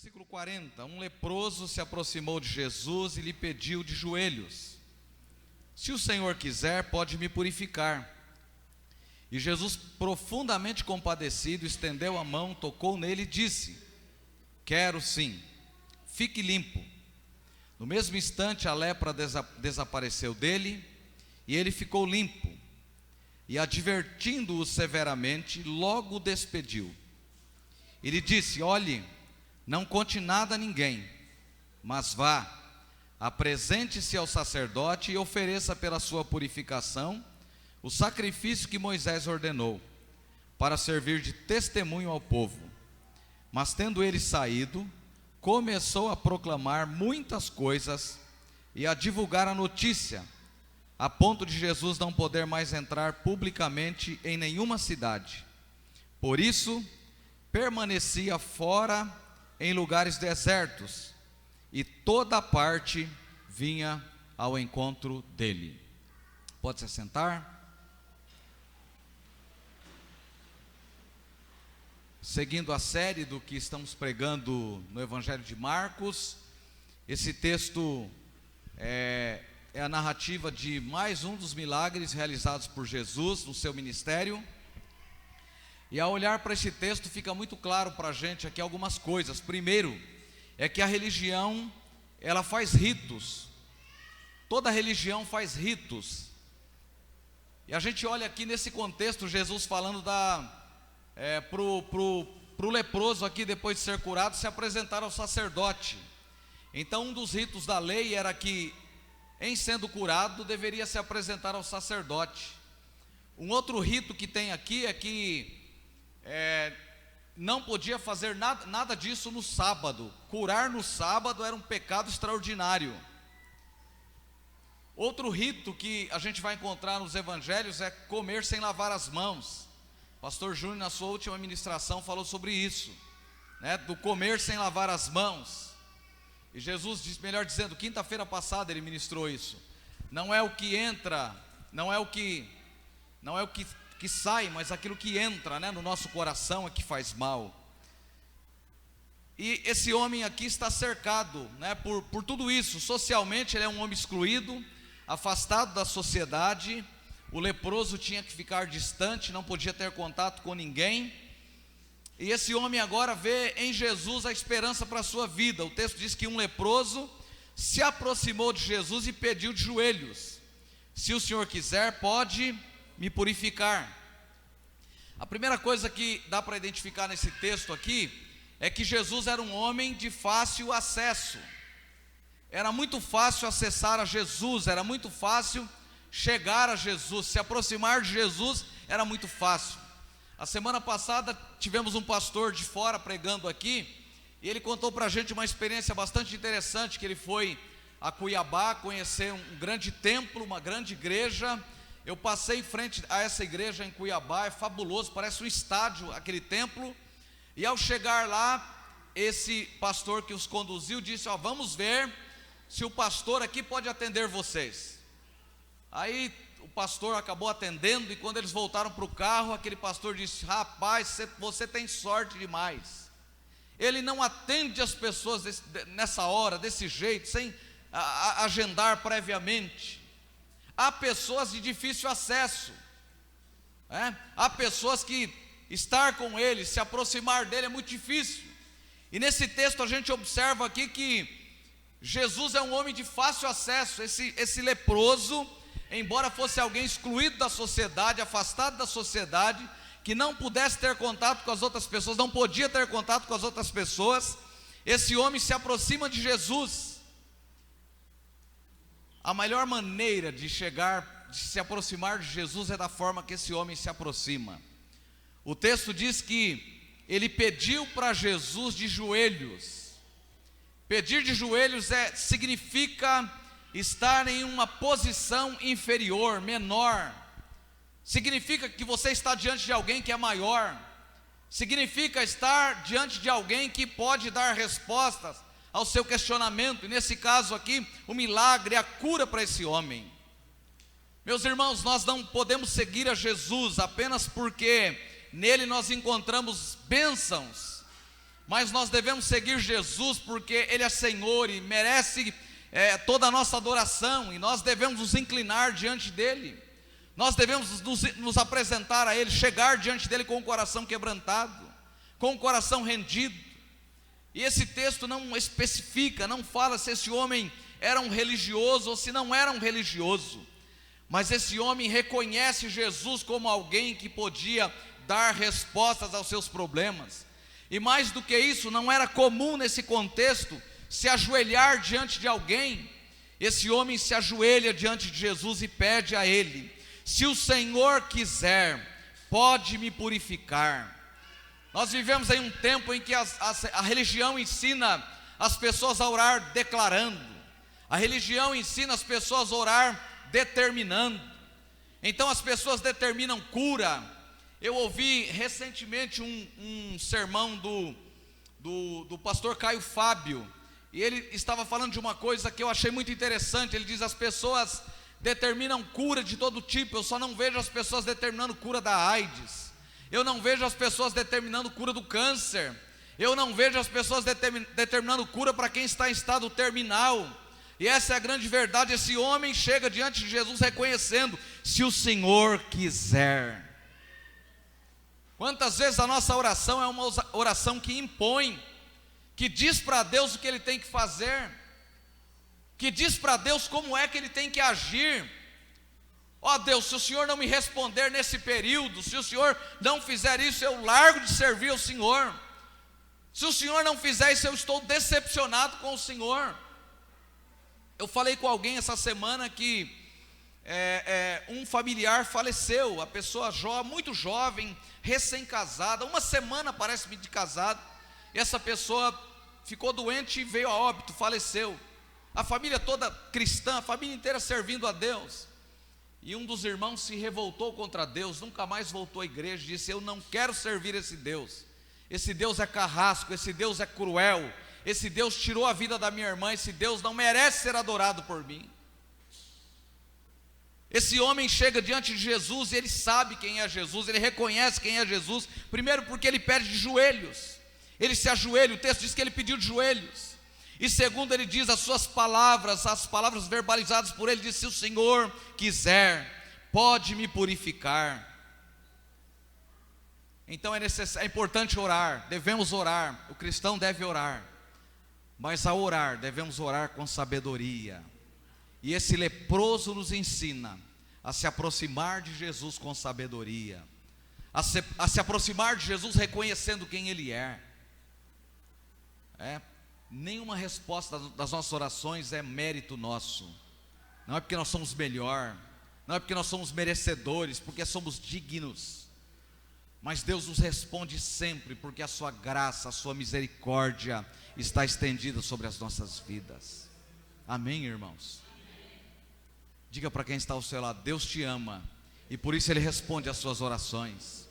Versículo 40, um leproso se aproximou de Jesus e lhe pediu de joelhos: se o Senhor quiser, pode me purificar. E Jesus, profundamente compadecido, estendeu a mão, tocou nele e disse: quero sim, fique limpo. No mesmo instante a lepra desapareceu dele, e ele ficou limpo. E advertindo-o severamente, logo o despediu. Ele disse: olhe, não conte nada a ninguém, mas vá, apresente-se ao sacerdote e ofereça pela sua purificação o sacrifício que Moisés ordenou, para servir de testemunho ao povo. Mas tendo ele saído, começou a proclamar muitas coisas e a divulgar a notícia, a ponto de Jesus não poder mais entrar publicamente em nenhuma cidade. Por isso, permanecia fora em lugares desertos, e toda parte vinha ao encontro dele. Pode se assentar. Seguindo a série do que estamos pregando no Evangelho de Marcos, esse texto é a narrativa de mais um dos milagres realizados por Jesus no seu ministério. E ao olhar para esse texto fica muito claro para a gente aqui algumas coisas. Primeiro, é que a religião, ela faz ritos. Toda religião faz ritos. E a gente olha aqui nesse contexto, Jesus falando pro leproso aqui, depois de ser curado, se apresentar ao sacerdote. Então um dos ritos da lei era que, em sendo curado, deveria se apresentar ao sacerdote. Um outro rito que tem aqui é que não podia fazer nada disso no sábado. Curar no sábado era um pecado extraordinário. Outro rito que a gente vai encontrar nos evangelhos é comer sem lavar as mãos. Pastor Júnior, na sua última ministração, falou sobre isso, né, do comer sem lavar as mãos. E Jesus disse, melhor dizendo, quinta-feira passada ele ministrou isso. Não é o que entra, não é o que sai, mas aquilo que entra, né, no nosso coração é que faz mal. E esse homem aqui está cercado, né, por tudo isso. Socialmente ele é um homem excluído, afastado da sociedade. O leproso tinha que ficar distante, não podia ter contato com ninguém. E esse homem agora vê em Jesus a esperança para a sua vida. O texto diz que um leproso se aproximou de Jesus e pediu de joelhos: se o Senhor quiser, pode me purificar. A primeira coisa que dá para identificar nesse texto aqui é que Jesus era um homem de fácil acesso. Era muito fácil acessar a Jesus, era muito fácil chegar a Jesus, se aproximar de Jesus era muito fácil. A semana passada tivemos um pastor de fora pregando aqui, e ele contou para a gente uma experiência bastante interessante, que ele foi a Cuiabá conhecer um grande templo, uma grande igreja. Eu passei em frente a essa igreja em Cuiabá, é fabuloso, parece um estádio aquele templo. E ao chegar lá, esse pastor que os conduziu disse: vamos ver se o pastor aqui pode atender vocês. Aí o pastor acabou atendendo, e quando eles voltaram para o carro, aquele pastor disse: rapaz, você tem sorte demais. Ele não atende as pessoas nessa hora, desse jeito, sem agendar previamente. Há pessoas de difícil acesso, há pessoas que estar com ele, se aproximar dele é muito difícil. E nesse texto a gente observa aqui que Jesus é um homem de fácil acesso. Esse leproso, embora fosse alguém excluído da sociedade, afastado da sociedade, que não pudesse ter contato com as outras pessoas, não podia ter contato com as outras pessoas, esse homem se aproxima de Jesus. A melhor maneira de se aproximar de Jesus é da forma que esse homem se aproxima. O texto diz que ele pediu para Jesus de joelhos. Pedir de joelhos significa estar em uma posição inferior, menor. Significa que você está diante de alguém que é maior. Significa estar diante de alguém que pode dar respostas ao seu questionamento. E nesse caso aqui, o milagre, a cura para esse homem. Meus irmãos, nós não podemos seguir a Jesus apenas porque nele nós encontramos bênçãos. mas nós devemos seguir Jesus porque Ele é Senhor e merece toda a nossa adoração, e nós devemos nos inclinar diante dEle, nós devemos nos apresentar a Ele, chegar diante dEle com o coração quebrantado, com o coração rendido. E esse texto não especifica, não fala se esse homem era um religioso ou se não era um religioso, mas esse homem reconhece Jesus como alguém que podia dar respostas aos seus problemas. E mais do que isso, não era comum nesse contexto se ajoelhar diante de alguém. Esse homem se ajoelha diante de Jesus e pede a Ele: se o Senhor quiser, pode me purificar. Nós vivemos em um tempo em que a religião ensina as pessoas a orar declarando, a religião ensina as pessoas a orar determinando. Então as pessoas determinam cura. Eu ouvi recentemente um sermão do pastor Caio Fábio, e ele estava falando de uma coisa que eu achei muito interessante. Ele diz: as pessoas determinam cura de todo tipo, eu só não vejo as pessoas determinando cura da AIDS, eu não vejo as pessoas determinando cura do câncer, eu não vejo as pessoas determinando cura para quem está em estado terminal. E essa é a grande verdade. Esse homem chega diante de Jesus reconhecendo: se o Senhor quiser. Quantas vezes a nossa oração é uma oração que impõe, que diz para Deus o que Ele tem que fazer, que diz para Deus como é que Ele tem que agir. Ó Deus, se o Senhor não me responder nesse período, se o Senhor não fizer isso, eu largo de servir ao Senhor. Se o Senhor não fizer isso, eu estou decepcionado com o Senhor. Eu falei com alguém essa semana que um familiar faleceu, a pessoa muito jovem, recém-casada, uma semana parece-me de casado, e essa pessoa ficou doente e veio a óbito, faleceu. A família toda cristã, a família inteira servindo a Deus. E um dos irmãos se revoltou contra Deus, nunca mais voltou à igreja, disse: eu não quero servir esse Deus é carrasco, esse Deus é cruel, esse Deus tirou a vida da minha irmã, esse Deus não merece ser adorado por mim. Esse homem chega diante de Jesus e ele sabe quem é Jesus, ele reconhece quem é Jesus, primeiro porque ele pede de joelhos, ele se ajoelha, o texto diz que ele pediu de joelhos. E segundo, ele diz as palavras verbalizadas por ele, diz: se o Senhor quiser, pode me purificar. Então é importante orar, devemos orar, o cristão deve orar, mas ao orar, devemos orar com sabedoria. E esse leproso nos ensina a se aproximar de Jesus com sabedoria, a se aproximar de Jesus reconhecendo quem Ele é. Nenhuma resposta das nossas orações é mérito nosso, não é porque nós somos melhor, não é porque nós somos merecedores, porque somos dignos, mas Deus nos responde sempre, porque a sua graça, a sua misericórdia está estendida sobre as nossas vidas. Amém, irmãos? Diga para quem está ao seu lado: Deus te ama, e por isso Ele responde às suas orações.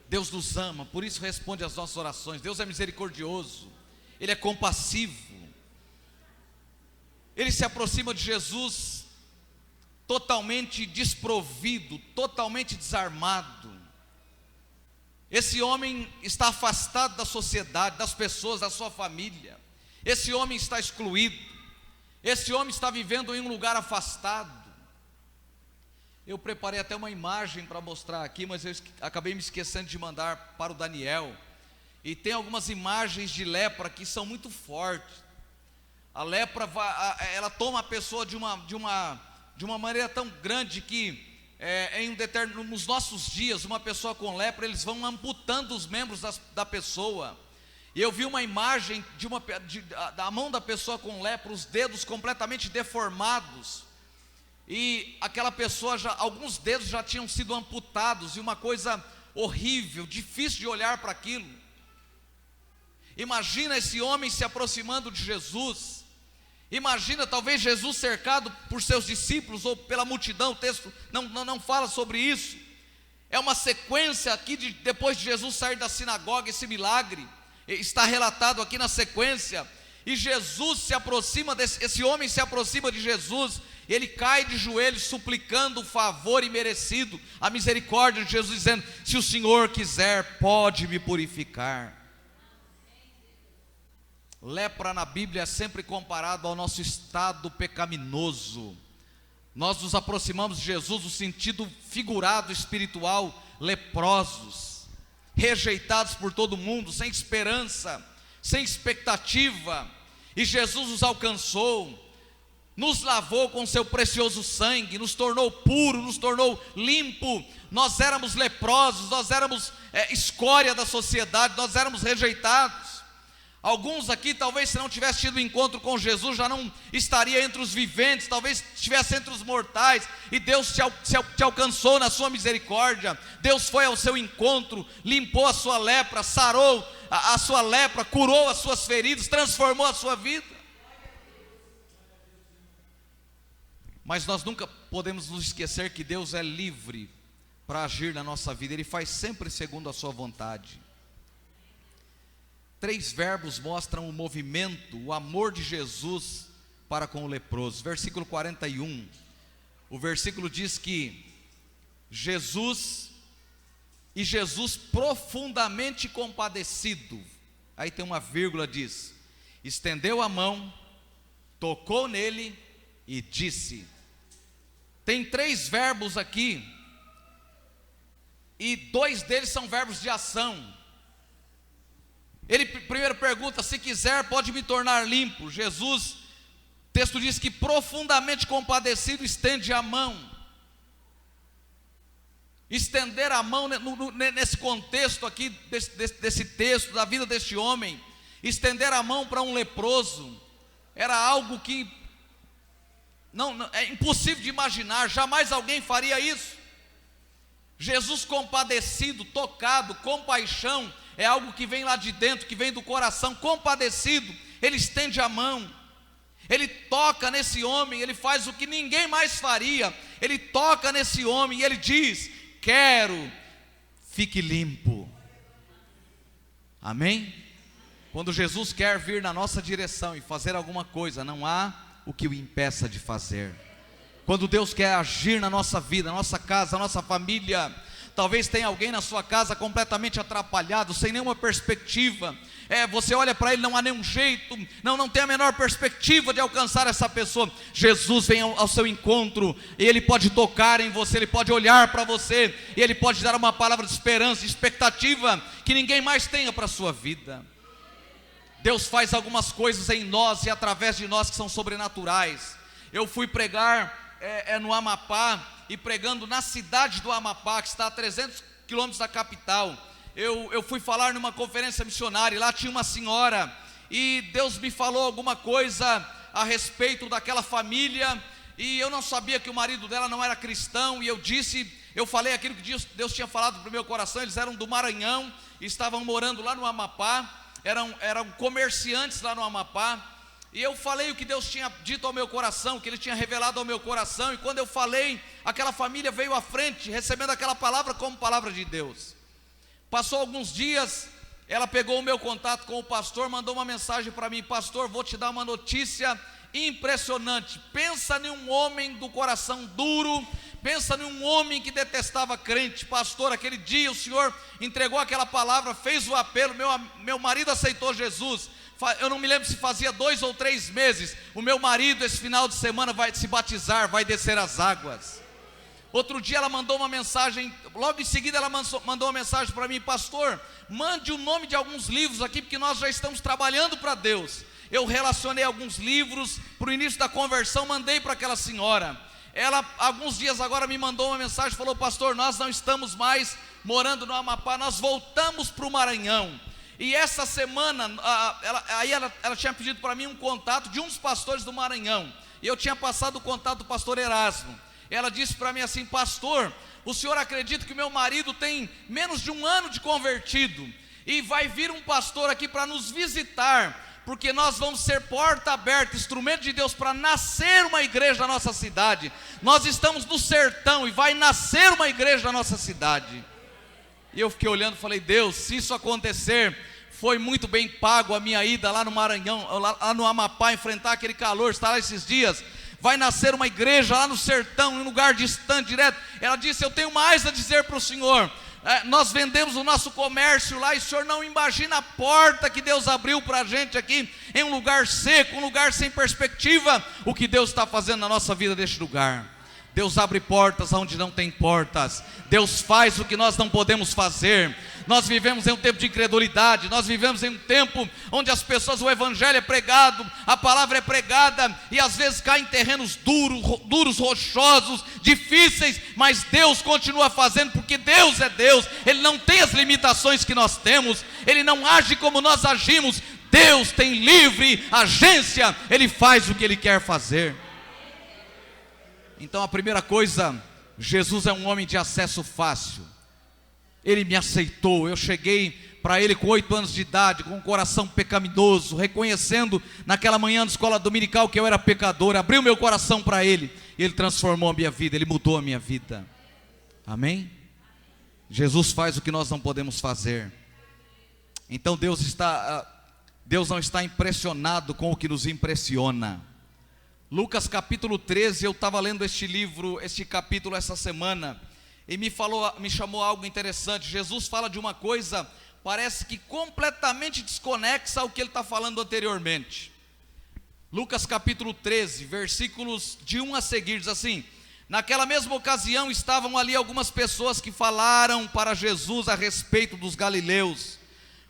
Deus nos ama, por isso responde às nossas orações. Deus é misericordioso, Ele é compassivo. Ele se aproxima de Jesus totalmente desprovido, totalmente desarmado. Esse homem está afastado da sociedade, das pessoas, da sua família. Esse homem está excluído. Esse homem está vivendo em um lugar afastado. Eu preparei até uma imagem para mostrar aqui, mas eu acabei me esquecendo de mandar para o Daniel. E tem algumas imagens de lepra que são muito fortes. A lepra ela toma a pessoa de uma maneira tão grande que nos nossos dias, uma pessoa com lepra, eles vão amputando os membros da pessoa. E eu vi uma imagem da mão da pessoa com lepra, os dedos completamente deformados, e aquela pessoa alguns dedos já tinham sido amputados, e uma coisa horrível, difícil de olhar para aquilo. Imagina esse homem se aproximando de Jesus. Imagina talvez Jesus cercado por seus discípulos ou pela multidão. O texto não fala sobre isso. É uma sequência aqui depois de Jesus sair da sinagoga. Esse milagre está relatado aqui na sequência. E Jesus se aproxima esse homem se aproxima de Jesus. Ele cai de joelhos suplicando o favor imerecido, a misericórdia de Jesus, dizendo: se o Senhor quiser, pode me purificar. Lepra na Bíblia é sempre comparado ao nosso estado pecaminoso. Nós nos aproximamos de Jesus no sentido figurado, espiritual, leprosos, rejeitados por todo mundo, sem esperança, sem expectativa. E Jesus nos alcançou, nos lavou com seu precioso sangue, nos tornou puro, nos tornou limpo. Nós éramos leprosos, nós éramos escória da sociedade, nós éramos rejeitados. Alguns aqui, talvez se não tivesse tido encontro com Jesus, já não estaria entre os viventes, talvez estivesse entre os mortais, e Deus te alcançou na sua misericórdia. Deus foi ao seu encontro, limpou a sua lepra, sarou a sua lepra, curou as suas feridas, transformou a sua vida. Mas nós nunca podemos nos esquecer que Deus é livre para agir na nossa vida, Ele faz sempre segundo a sua vontade. 3 verbos mostram o movimento, o amor de Jesus para com o leproso. Versículo 41, o versículo diz que Jesus profundamente compadecido, aí tem uma vírgula, diz, estendeu a mão, tocou nele e disse. Tem 3 verbos aqui, e 2 deles são verbos de ação. Ele primeiro pergunta: se quiser pode me tornar limpo. Jesus, o texto diz que profundamente compadecido, estende a mão. Estender a mão nesse contexto aqui, desse texto, da vida deste homem, estender a mão para um leproso, era algo que não é impossível de imaginar, jamais alguém faria isso. Jesus compadecido, tocado, compaixão, é algo que vem lá de dentro, que vem do coração. Compadecido, ele estende a mão, ele toca nesse homem, ele faz o que ninguém mais faria, ele toca nesse homem e ele diz: quero, fique limpo. Amém? Quando Jesus quer vir na nossa direção e fazer alguma coisa, não há o que o impeça de fazer. Quando Deus quer agir na nossa vida, na nossa casa, na nossa família, talvez tenha alguém na sua casa completamente atrapalhado, sem nenhuma perspectiva. Você olha para ele, não há nenhum jeito, não tem a menor perspectiva de alcançar essa pessoa. Jesus vem ao seu encontro, e Ele pode tocar em você, Ele pode olhar para você, e Ele pode dar uma palavra de esperança, de expectativa, que ninguém mais tenha para a sua vida. Deus faz algumas coisas em nós e através de nós que são sobrenaturais. Eu fui pregar no Amapá, e pregando na cidade do Amapá, que está a 300 quilômetros da capital, eu fui falar numa conferência missionária, e lá tinha uma senhora, e Deus me falou alguma coisa a respeito daquela família, e eu não sabia que o marido dela não era cristão, e eu falei aquilo que Deus tinha falado para o meu coração. Eles eram do Maranhão, estavam morando lá no Amapá, eram comerciantes lá no Amapá, e eu falei o que Deus tinha dito ao meu coração, o que Ele tinha revelado ao meu coração, e quando eu falei, aquela família veio à frente, recebendo aquela palavra como palavra de Deus. Passou alguns dias, ela pegou o meu contato com o pastor, mandou uma mensagem para mim: pastor, vou te dar uma notícia impressionante. Pensa em um homem do coração duro, pensa em um homem que detestava crente. Pastor, aquele dia o senhor entregou aquela palavra, fez o apelo, meu marido aceitou Jesus. Eu não me lembro se fazia 2 ou 3 meses. O meu marido esse final de semana vai se batizar, vai descer as águas. Outro dia ela mandou uma mensagem, logo em seguida ela mandou uma mensagem para mim: pastor, mande o nome de alguns livros aqui, porque nós já estamos trabalhando para Deus. Eu relacionei alguns livros para o início da conversão, mandei para aquela senhora. Ela, alguns dias agora, me mandou uma mensagem, falou: pastor, nós não estamos mais morando no Amapá, nós voltamos para o Maranhão. E essa semana, ela tinha pedido para mim um contato de um dos pastores do Maranhão, e eu tinha passado o contato do pastor Erasmo. Ela disse para mim assim: pastor, o senhor acredita que o meu marido tem menos de 1 ano de convertido, e vai vir um pastor aqui para nos visitar, porque nós vamos ser porta aberta, instrumento de Deus para nascer uma igreja na nossa cidade. Nós estamos no sertão e vai nascer uma igreja na nossa cidade. E eu fiquei olhando e falei: Deus, se isso acontecer, foi muito bem pago a minha ida lá no Maranhão, lá no Amapá, enfrentar aquele calor, estar lá esses dias. Vai nascer uma igreja lá no sertão, em um lugar distante, direto. Ela disse: eu tenho mais a dizer para o senhor. nós vendemos o nosso comércio lá, e o senhor não imagina a porta que Deus abriu para a gente aqui, em um lugar seco, um lugar sem perspectiva, o que Deus está fazendo na nossa vida neste lugar. Deus abre portas onde não tem portas, Deus faz o que nós não podemos fazer. Nós vivemos em um tempo de incredulidade, nós vivemos em um tempo onde as pessoas, o evangelho é pregado, a palavra é pregada, e às vezes cai em terrenos duros, rochosos, difíceis, mas Deus continua fazendo, porque Deus é Deus, Ele não tem as limitações que nós temos, Ele não age como nós agimos. Deus tem livre agência, Ele faz o que Ele quer fazer. Então a primeira coisa, Jesus é um homem de acesso fácil. Ele me aceitou. Eu cheguei para Ele com 8 anos de idade, com um coração pecaminoso, reconhecendo naquela manhã de escola dominical que eu era pecador. Abri o meu coração para Ele, e Ele transformou a minha vida, Ele mudou a minha vida. Amém? Jesus faz o que nós não podemos fazer. Então Deus não está impressionado com o que nos impressiona. Lucas capítulo 13, eu estava lendo este capítulo essa semana, e me chamou algo interessante. Jesus fala de uma coisa, parece que completamente desconexa ao que ele está falando anteriormente. Lucas capítulo 13, versículos de 1 a seguir, diz assim: naquela mesma ocasião estavam ali algumas pessoas que falaram para Jesus a respeito dos galileus,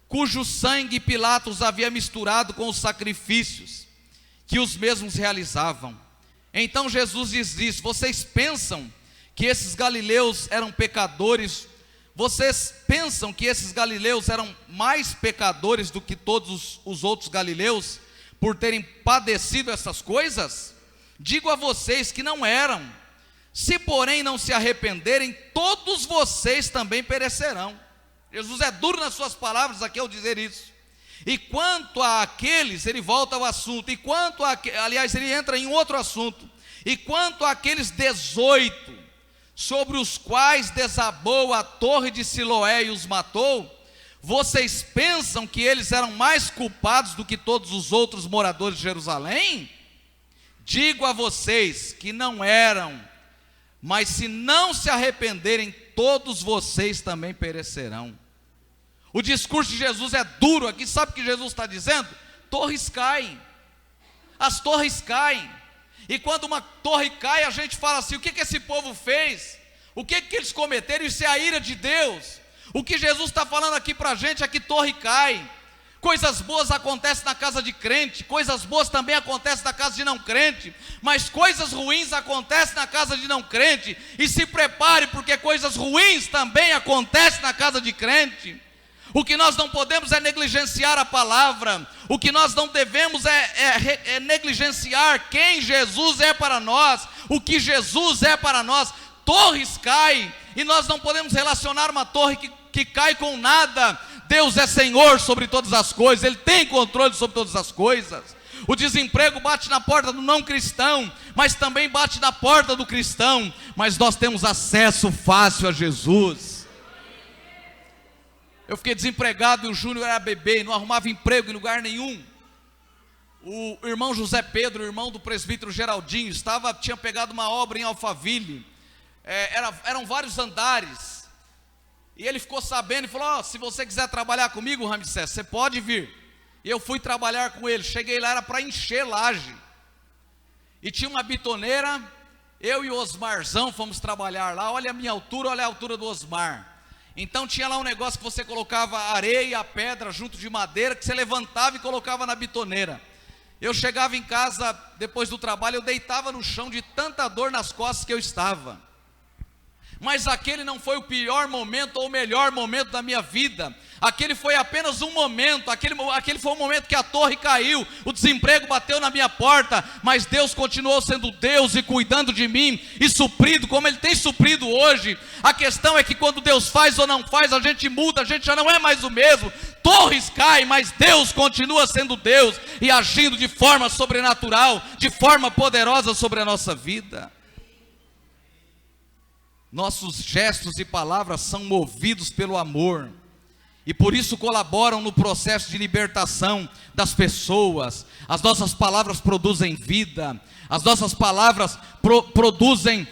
cujo sangue Pilatos havia misturado com os sacrifícios que os mesmos realizavam. Então Jesus diz: vocês pensam que esses galileus eram pecadores? Vocês pensam que esses galileus eram mais pecadores do que todos os outros galileus, por terem padecido essas coisas? Digo a vocês que não eram. Se porém não se arrependerem, todos vocês também perecerão. Jesus é duro nas suas palavras aqui ao dizer isso. E quanto àqueles, ele volta ao assunto, aliás, ele entra em outro assunto. E quanto àqueles 18, sobre os quais desabou a torre de Siloé e os matou, vocês pensam que eles eram mais culpados do que todos os outros moradores de Jerusalém? Digo a vocês que não eram, mas se não se arrependerem, todos vocês também perecerão. O discurso de Jesus é duro aqui. Sabe o que Jesus está dizendo? Torres caem, as torres caem, e quando uma torre cai, a gente fala assim: o que esse povo fez? O que eles cometeram? Isso é a ira de Deus. O que Jesus está falando aqui para a gente é que torre cai. Coisas boas acontecem na casa de crente, coisas boas também acontecem na casa de não crente, mas coisas ruins acontecem na casa de não crente, e se prepare, porque coisas ruins também acontecem na casa de crente. O que nós não podemos é negligenciar a palavra. O que nós não devemos é negligenciar quem Jesus é para nós, o que Jesus é para nós. Torres caem, e nós não podemos relacionar uma torre que cai com nada. Deus é Senhor sobre todas as coisas, Ele tem controle sobre todas as coisas. O desemprego bate na porta do não cristão, mas também bate na porta do cristão. Mas nós temos acesso fácil a Jesus. Eu fiquei desempregado e o Júnior era bebê e não arrumava emprego em lugar nenhum. O irmão José Pedro, irmão do presbítero Geraldinho, tinha pegado uma obra em Alphaville. Eram vários andares. E ele ficou sabendo e falou: se você quiser trabalhar comigo, Ramsés, você pode vir. E eu fui trabalhar com ele. Cheguei lá, era para encher laje. E tinha uma bitoneira. Eu e o Osmarzão fomos trabalhar lá. Olha a minha altura, olha a altura do Osmar. Então tinha lá um negócio que você colocava areia, a pedra junto de madeira, que você levantava e colocava na bitoneira. Eu chegava em casa depois do trabalho, eu deitava no chão de tanta dor nas costas que eu estava. Mas aquele não foi o pior momento ou o melhor momento da minha vida. Aquele foi apenas um momento. Aquele foi o momento que a torre caiu, o desemprego bateu na minha porta, mas Deus continuou sendo Deus e cuidando de mim e suprido como Ele tem suprido hoje. A questão é que quando Deus faz ou não faz, a gente muda, a gente já não é mais o mesmo. Torres caem, mas Deus continua sendo Deus e agindo de forma sobrenatural, de forma poderosa sobre a nossa vida. Nossos gestos e palavras são movidos pelo amor, e por isso colaboram no processo de libertação das pessoas. As nossas palavras produzem vida, as nossas palavras produzem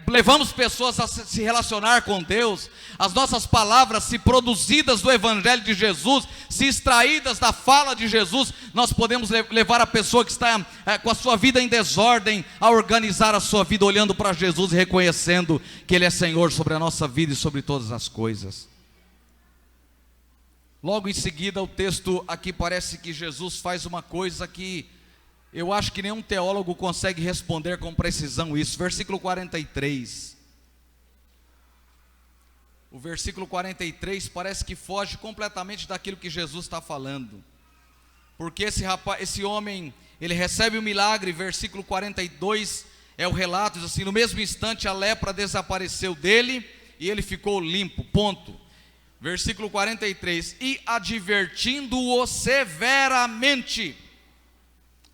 levamos pessoas a se relacionar com Deus, as nossas palavras, se produzidas do Evangelho de Jesus, se extraídas da fala de Jesus, nós podemos levar a pessoa que está com a sua vida em desordem, a organizar a sua vida olhando para Jesus e reconhecendo que Ele é Senhor sobre a nossa vida e sobre todas as coisas. Logo em seguida, o texto aqui parece que Jesus faz uma coisa que eu acho que nenhum teólogo consegue responder com precisão isso. Versículo 43. O versículo 43 parece que foge completamente daquilo que Jesus está falando. Porque esse homem, ele recebe o milagre, versículo 42 é o relato, diz assim: no mesmo instante a lepra desapareceu dele e ele ficou limpo, ponto. Versículo 43, e advertindo-o severamente,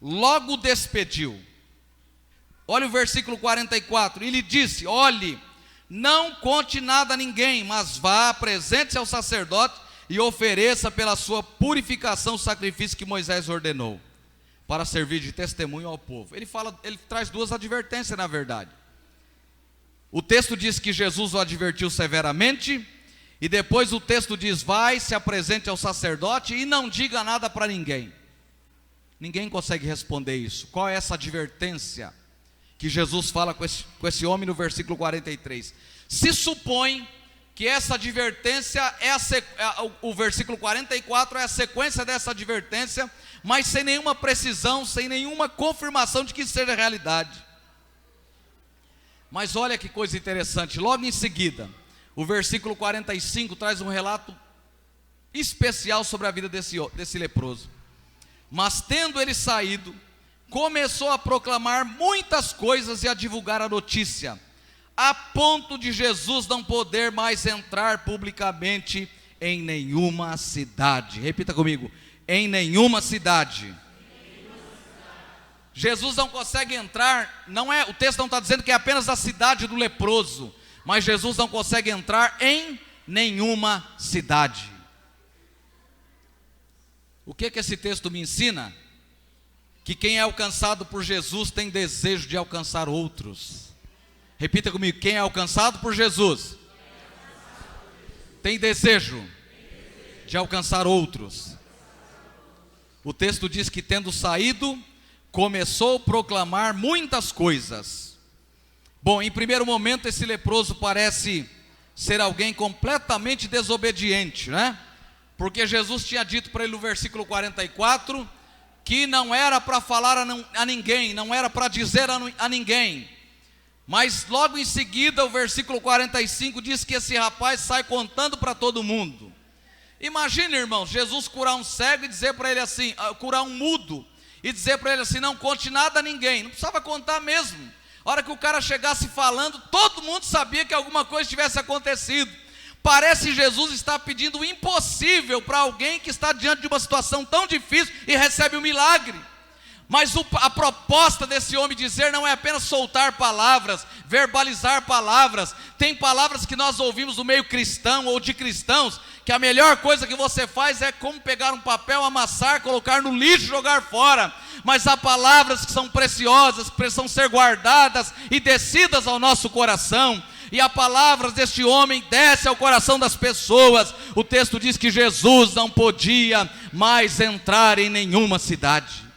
logo despediu. Olha o versículo 44, e lhe disse: olhe, não conte nada a ninguém, mas vá, apresente-se ao sacerdote e ofereça pela sua purificação o sacrifício que Moisés ordenou, para servir de testemunho ao povo. Ele traz duas advertências na verdade. O texto diz que Jesus o advertiu severamente, e depois o texto diz: vai, se apresente ao sacerdote e não diga nada para ninguém. Ninguém consegue responder isso. Qual é essa advertência que Jesus fala com esse homem no versículo 43? Se supõe que essa advertência o versículo 44 é a sequência dessa advertência, mas sem nenhuma precisão, sem nenhuma confirmação de que isso seja realidade. Mas olha que coisa interessante, logo em seguida, o versículo 45 traz um relato especial sobre a vida desse leproso. Mas tendo ele saído, começou a proclamar muitas coisas e a divulgar a notícia, a ponto de Jesus não poder mais entrar publicamente em nenhuma cidade. Repita comigo: em nenhuma cidade. Jesus não consegue entrar, o texto não está dizendo que é apenas a cidade do leproso, mas Jesus não consegue entrar em nenhuma cidade. O que esse texto me ensina? Que quem é alcançado por Jesus tem desejo de alcançar outros. Repita comigo: quem é alcançado por Jesus tem desejo de alcançar outros. O texto diz que tendo saído, começou a proclamar muitas coisas. Bom, em primeiro momento esse leproso parece ser alguém completamente desobediente, né? Porque Jesus tinha dito para ele no versículo 44 que não era para falar a ninguém, não era para dizer a ninguém. Mas logo em seguida o versículo 45 diz que esse rapaz sai contando para todo mundo. Imagine, irmãos, Jesus curar um cego e dizer para ele assim, curar um mudo e dizer para ele assim: não conte nada a ninguém. Não precisava contar mesmo. A hora que o cara chegasse falando, todo mundo sabia que alguma coisa tivesse acontecido. Parece Jesus estar pedindo o impossível para alguém que está diante de uma situação tão difícil e recebe um milagre. Mas a proposta desse homem dizer não é apenas soltar palavras, verbalizar palavras. Tem palavras que nós ouvimos no meio cristão ou de cristãos, que a melhor coisa que você faz é como pegar um papel, amassar, colocar no lixo e jogar fora. Mas há palavras que são preciosas, que precisam ser guardadas e descidas ao nosso coração. E a palavra deste homem desce ao coração das pessoas. O texto diz que Jesus não podia mais entrar em nenhuma cidade.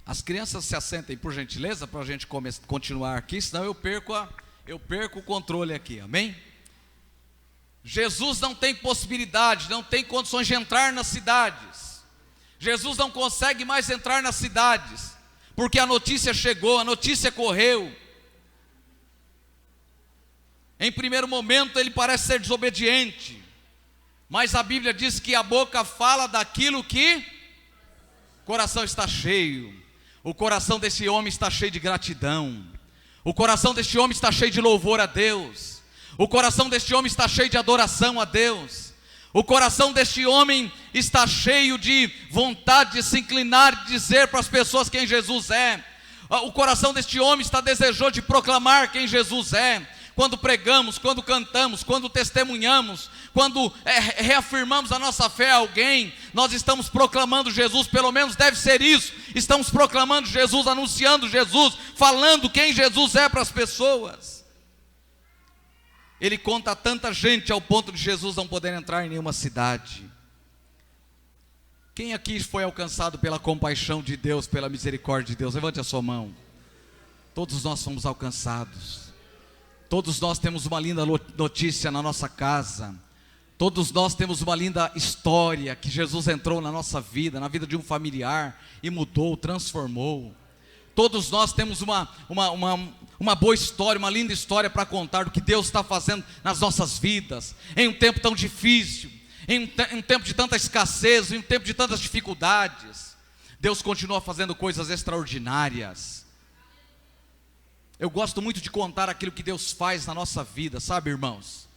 As crianças se assentem, por gentileza, para a gente continuar aqui, senão eu perco o controle aqui, amém? Jesus não tem possibilidade, não tem condições de entrar nas cidades. Jesus não consegue mais entrar nas cidades, porque a notícia chegou, a notícia correu. Em primeiro momento ele parece ser desobediente, mas a Bíblia diz que a boca fala daquilo que o coração está cheio. O coração desse homem está cheio de gratidão. O coração deste homem está cheio de louvor a Deus. O coração deste homem está cheio de adoração a Deus. O coração deste homem está cheio de vontade de se inclinar e dizer para as pessoas quem Jesus é. O coração deste homem está desejoso de proclamar quem Jesus é. Quando pregamos, quando cantamos, quando testemunhamos, quando reafirmamos a nossa fé a alguém, nós estamos proclamando Jesus, pelo menos deve ser isso. Estamos proclamando Jesus, anunciando Jesus, falando quem Jesus é para as pessoas. Ele conta a tanta gente ao ponto de Jesus não poder entrar em nenhuma cidade. Quem aqui foi alcançado pela compaixão de Deus, pela misericórdia de Deus? Levante a sua mão. Todos nós fomos alcançados. Todos nós temos uma linda notícia na nossa casa. Todos nós temos uma linda história que Jesus entrou na nossa vida, na vida de um familiar e mudou, transformou. Todos nós temos uma boa história, uma linda história para contar do que Deus está fazendo nas nossas vidas, em um tempo tão difícil, em um tempo de tanta escassez, em um tempo de tantas dificuldades. Deus continua fazendo coisas extraordinárias. Eu gosto muito de contar aquilo que Deus faz na nossa vida, sabe, irmãos?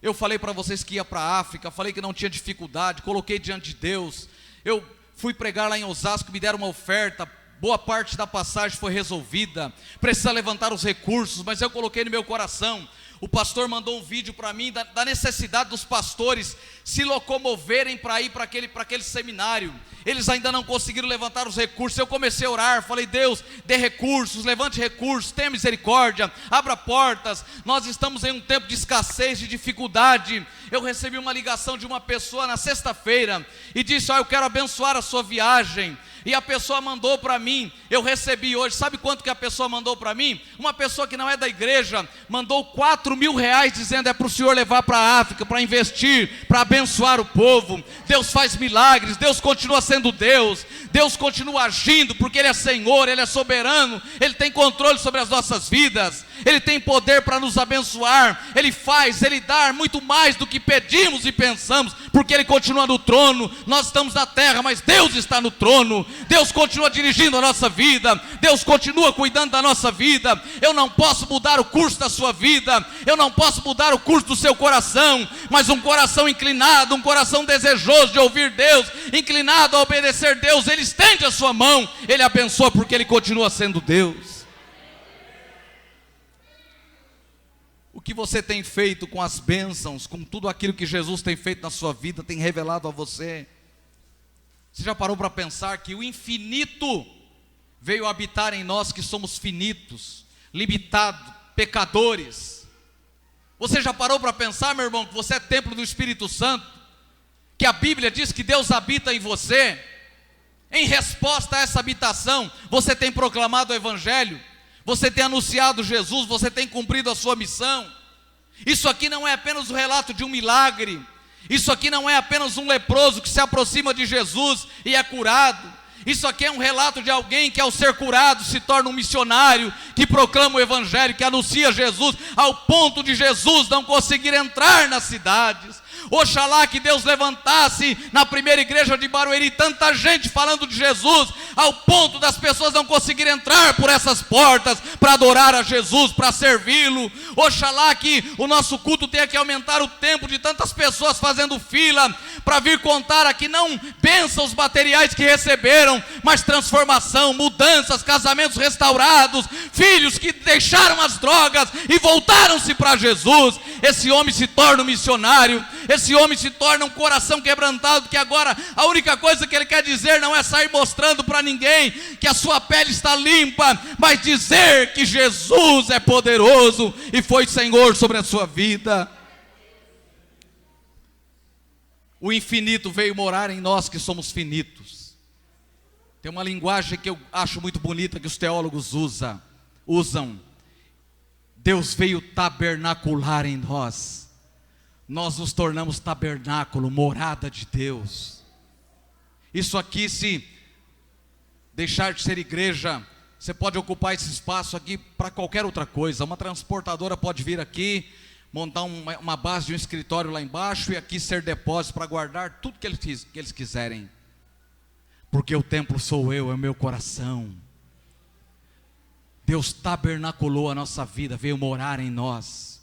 Eu falei para vocês que ia para a África, falei que não tinha dificuldade, coloquei diante de Deus. Eu fui pregar lá em Osasco, me deram uma oferta, boa parte da passagem foi resolvida, precisa levantar os recursos, mas eu coloquei no meu coração. O pastor mandou um vídeo para mim da necessidade dos pastores se locomoverem para ir para aquele seminário. Eles ainda não conseguiram levantar os recursos. Eu comecei a orar, falei: Deus, dê recursos, levante recursos, tenha misericórdia, abra portas. Nós estamos em um tempo de escassez, de dificuldade. Eu recebi uma ligação de uma pessoa na sexta-feira e disse: eu quero abençoar a sua viagem. E a pessoa mandou para mim, eu recebi hoje, sabe quanto que a pessoa mandou para mim? Uma pessoa que não é da igreja, mandou 4.000 reais, dizendo: é para o senhor levar para a África, para investir, para abençoar o povo. Deus faz milagres, Deus continua sendo Deus, Deus continua agindo, porque Ele é Senhor, Ele é soberano, Ele tem controle sobre as nossas vidas, Ele tem poder para nos abençoar, Ele faz, Ele dá muito mais do que pedimos e pensamos, porque Ele continua no trono. Nós estamos na terra, mas Deus está no trono. Deus continua dirigindo a nossa vida, Deus continua cuidando da nossa vida. Eu não posso mudar o curso da sua vida, eu não posso mudar o curso do seu coração, mas um coração inclinado, um coração desejoso de ouvir Deus, inclinado a obedecer Deus, Ele estende a sua mão, Ele abençoa, porque Ele continua sendo Deus. O que você tem feito com as bênçãos, com tudo aquilo que Jesus tem feito na sua vida, tem revelado a você? Você já parou para pensar que o infinito veio habitar em nós que somos finitos, limitados, pecadores? Você já parou para pensar, meu irmão, que você é templo do Espírito Santo? Que a Bíblia diz que Deus habita em você? Em resposta a essa habitação, você tem proclamado o Evangelho, você tem anunciado Jesus, você tem cumprido a sua missão. Isso aqui não é apenas o relato de um milagre. Isso aqui não é apenas um leproso que se aproxima de Jesus e é curado. Isso aqui é um relato de alguém que, ao ser curado, se torna um missionário, que proclama o Evangelho, que anuncia Jesus, ao ponto de Jesus não conseguir entrar nas cidades. Oxalá que Deus levantasse na primeira igreja de Barueri tanta gente falando de Jesus, ao ponto das pessoas não conseguirem entrar por essas portas para adorar a Jesus, para servi-lo. Oxalá que o nosso culto tenha que aumentar o tempo de tantas pessoas fazendo fila para vir contar aqui não bênçãos materiais que receberam, mas transformação, mudanças, casamentos restaurados, filhos que deixaram as drogas e voltaram-se para Jesus. Esse homem se torna um missionário, esse homem se torna um coração quebrantado, que agora a única coisa que ele quer dizer não é sair mostrando para ninguém que a sua pele está limpa, mas dizer que Jesus é poderoso e foi Senhor sobre a sua vida. O infinito veio morar em nós que somos finitos. Tem uma linguagem que eu acho muito bonita que os teólogos usam. Deus veio tabernacular em nós. Nós nos tornamos tabernáculo, morada de Deus. Isso aqui, se deixar de ser igreja, você pode ocupar esse espaço aqui para qualquer outra coisa. Uma transportadora pode vir aqui, montar uma base de um escritório lá embaixo e aqui ser depósito para guardar tudo que eles quiserem. Porque o templo sou eu, é o meu coração. Deus tabernaculou a nossa vida, veio morar em nós.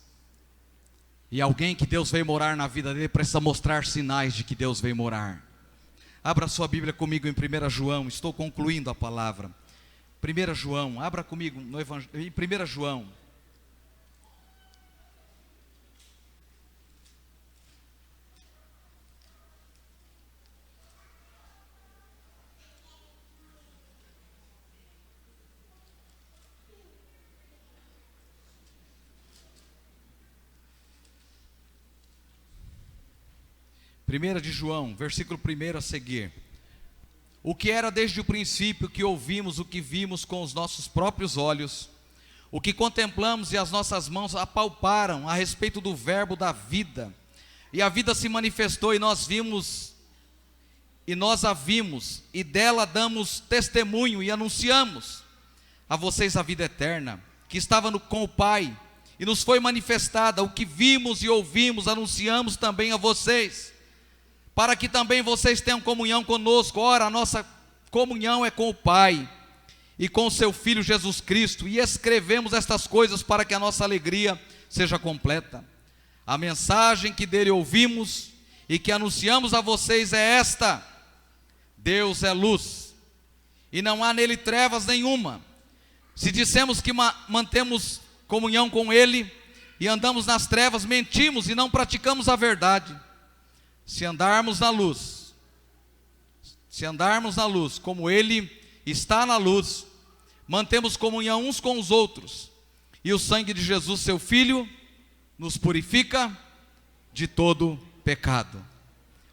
E alguém que Deus veio morar na vida dele precisa mostrar sinais de que Deus veio morar. Abra sua Bíblia comigo em 1 João, estou concluindo a palavra. 1 João, abra comigo no Evangelho, em 1 João. 1 de João, versículo 1 a seguir. O que era desde o princípio, que ouvimos, o que vimos com os nossos próprios olhos, o que contemplamos e as nossas mãos apalparam a respeito do verbo da vida. E a vida se manifestou e nós a vimos, e dela damos testemunho e anunciamos a vocês a vida eterna, que estava com o Pai, e nos foi manifestada. O que vimos e ouvimos, anunciamos também a vocês, para que também vocês tenham comunhão conosco. Ora, a nossa comunhão é com o Pai e com o seu Filho Jesus Cristo, e escrevemos estas coisas para que a nossa alegria seja completa. A mensagem que dele ouvimos e que anunciamos a vocês é esta: Deus é luz, e não há nele trevas nenhuma. Se dissemos que mantemos comunhão com ele e andamos nas trevas, mentimos e não praticamos a verdade. Se andarmos na luz, como ele está na luz, mantemos comunhão uns com os outros, e o sangue de Jesus, seu Filho, nos purifica de todo pecado.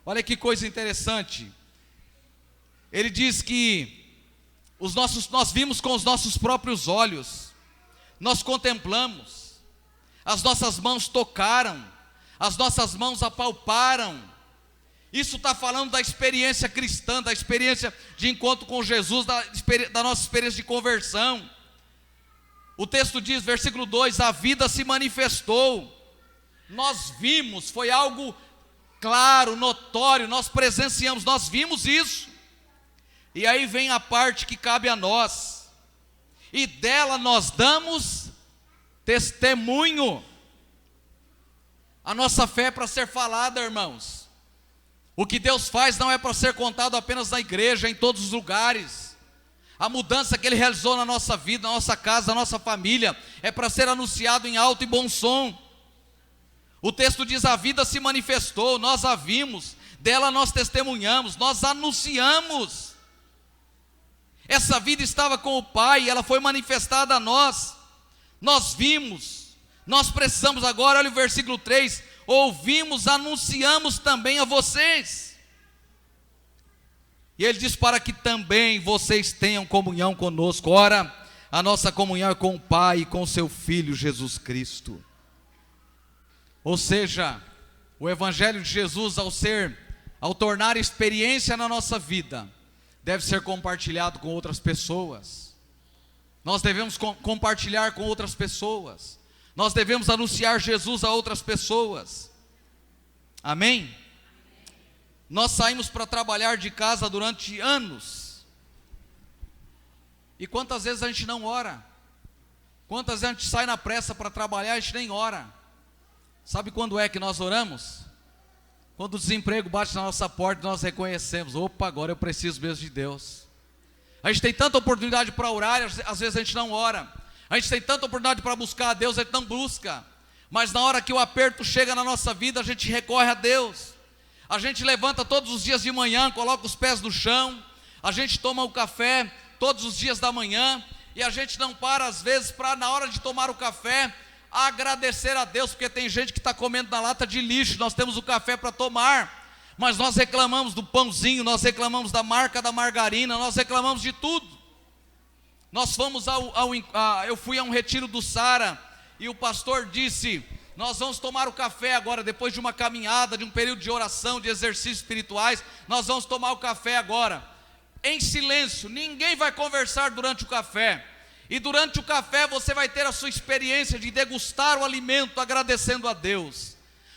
Olha que coisa interessante. Ele diz que nós vimos com os nossos próprios olhos, nós contemplamos, as nossas mãos tocaram, as nossas mãos apalparam. Isso está falando da experiência cristã, da experiência de encontro com Jesus, da nossa experiência de conversão. O texto diz, versículo 2, a vida se manifestou. Nós vimos, foi algo claro, notório, nós presenciamos, nós vimos isso. E aí vem a parte que cabe a nós, e dela nós damos testemunho. A nossa fé é para ser falada, irmãos. O que Deus faz não é para ser contado apenas na igreja, em todos os lugares. A mudança que Ele realizou na nossa vida, na nossa casa, na nossa família, é para ser anunciado em alto e bom som. O texto diz, a vida se manifestou, nós a vimos, dela nós testemunhamos, nós anunciamos. Essa vida estava com o Pai, ela foi manifestada a nós. Nós vimos, nós precisamos agora, olha o versículo 3, ouvimos, anunciamos também a vocês. E ele diz, para que também vocês tenham comunhão conosco. Ora, a nossa comunhão é com o Pai e com o seu Filho Jesus Cristo. seja, o Evangelho de Jesus, ao tornar experiência na nossa vida, deve ser compartilhado com outras pessoas. Nós devemos compartilhar com outras pessoas. Nós devemos anunciar Jesus a outras pessoas. Amém? Nós saímos para trabalhar de casa durante anos. E quantas vezes a gente não ora? Quantas vezes a gente sai na pressa para trabalhar e a gente nem ora? Sabe quando é que nós oramos? Quando o desemprego bate na nossa porta, nós reconhecemos, opa, agora eu preciso mesmo de Deus. A gente tem tanta oportunidade para orar, às vezes a gente não ora. A gente tem tanta oportunidade para buscar a Deus, a gente não busca. Mas na hora que o aperto chega na nossa vida, a gente recorre a Deus. A gente levanta todos os dias de manhã, coloca os pés no chão. A gente toma o café todos os dias da manhã. E a gente não para às vezes para, na hora de tomar o café, agradecer a Deus. Porque tem gente que está comendo na lata de lixo, nós temos o café para tomar. Mas nós reclamamos do pãozinho, nós reclamamos da marca da margarina, nós reclamamos de tudo. Nós fomos eu fui a um retiro do Sara, e o pastor disse, nós vamos tomar o café agora, depois de uma caminhada, de um período de oração, de exercícios espirituais, nós vamos tomar o café agora, em silêncio, ninguém vai conversar durante o café, e durante o café você vai ter a sua experiência de degustar o alimento, agradecendo a Deus.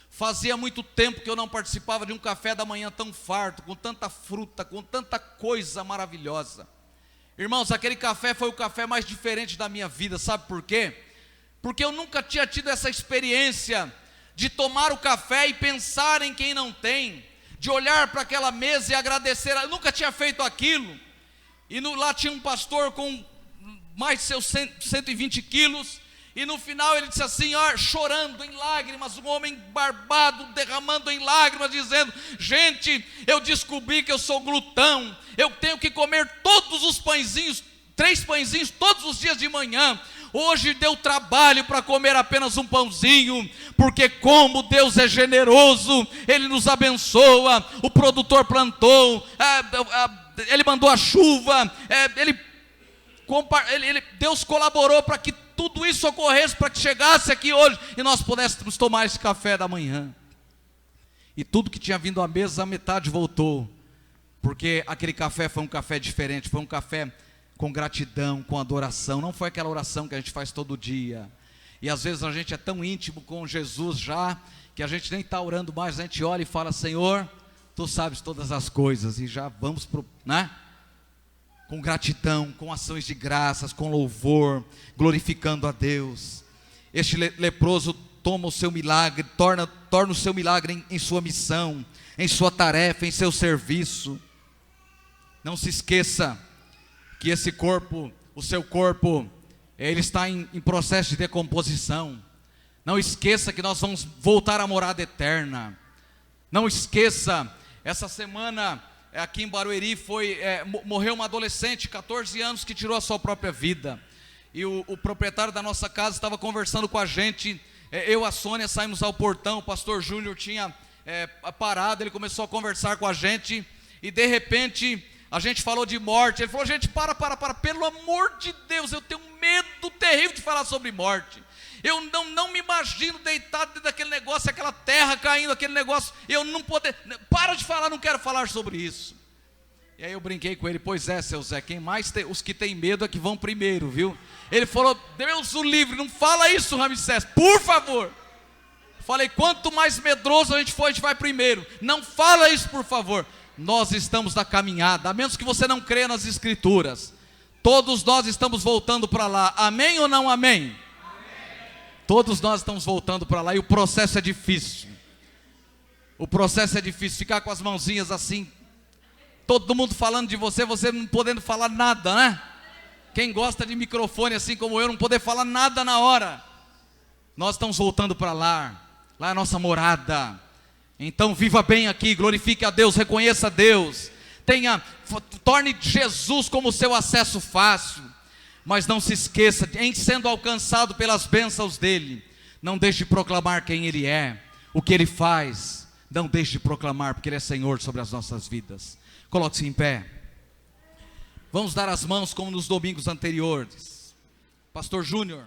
Fazia muito tempo que eu não participava de um café da manhã tão farto, com tanta fruta, com tanta coisa maravilhosa. Irmãos, aquele café foi o café mais diferente da minha vida, sabe por quê? Porque eu nunca tinha tido essa experiência de tomar o café e pensar em quem não tem, de olhar para aquela mesa e agradecer, eu nunca tinha feito aquilo, e lá tinha um pastor com mais de seus 120 quilos, e no final ele disse assim, chorando em lágrimas, um homem barbado, derramando em lágrimas, dizendo, gente, eu descobri que eu sou glutão, eu tenho que comer todos os pãezinhos, 3 pãezinhos todos os dias de manhã. Hoje deu trabalho para comer apenas um pãozinho, porque como Deus é generoso, Ele nos abençoa. O produtor plantou, Ele mandou a chuva, Deus colaborou para que tudo isso ocorresse, para que chegasse aqui hoje e nós pudéssemos tomar esse café da manhã. E tudo que tinha vindo à mesa, a metade voltou, porque aquele café foi um café diferente, foi um café com gratidão, com adoração. Não foi aquela oração que a gente faz todo dia. E às vezes a gente é tão íntimo com Jesus já, que a gente nem está orando mais, a gente olha e fala: Senhor, Tu sabes todas as coisas, e já vamos com gratidão, com ações de graças, com louvor, glorificando a Deus. Este leproso toma o seu milagre, torna o seu milagre em sua missão, em sua tarefa, em seu serviço. Não se esqueça que esse corpo, o seu corpo, ele está em processo de decomposição. Não esqueça que nós vamos voltar à morada eterna. Não esqueça, essa semana aqui em Barueri morreu uma adolescente, 14 anos, que tirou a sua própria vida. E o proprietário da nossa casa estava conversando com a gente. Eu e a Sônia saímos ao portão, o pastor Júnior tinha parado, ele começou a conversar com a gente, e de repente a gente falou de morte. Ele falou: gente, para, pelo amor de Deus, eu tenho um medo terrível de falar sobre morte. Eu não me imagino deitado dentro daquele negócio, aquela terra caindo, aquele negócio, eu não poder, para de falar, não quero falar sobre isso. E aí eu brinquei com ele: pois é, seu Zé, os que têm medo é que vão primeiro, viu? Ele falou: Deus o livre, não fala isso, Ramsés, por favor. Falei: quanto mais medroso a gente for, a gente vai primeiro. Não fala isso, por favor. Nós estamos na caminhada, a menos que você não creia nas escrituras, todos nós estamos voltando para lá. Amém ou não amém? Amém. Todos nós estamos voltando para lá, e o processo é difícil. O processo é difícil, ficar com as mãozinhas assim, todo mundo falando de você, você não podendo falar nada, né? Quem gosta de microfone assim como eu, não poder falar nada na hora. Nós estamos voltando para lá é a nossa morada. Então viva bem aqui, glorifique a Deus, reconheça a Deus, torne Jesus como seu acesso fácil. Mas não se esqueça, em sendo alcançado pelas bênçãos dEle, não deixe de proclamar quem Ele é, o que Ele faz. Não deixe de proclamar, porque Ele é Senhor sobre as nossas vidas. Coloque-se em pé. Vamos dar as mãos como nos domingos anteriores. Pastor Júnior.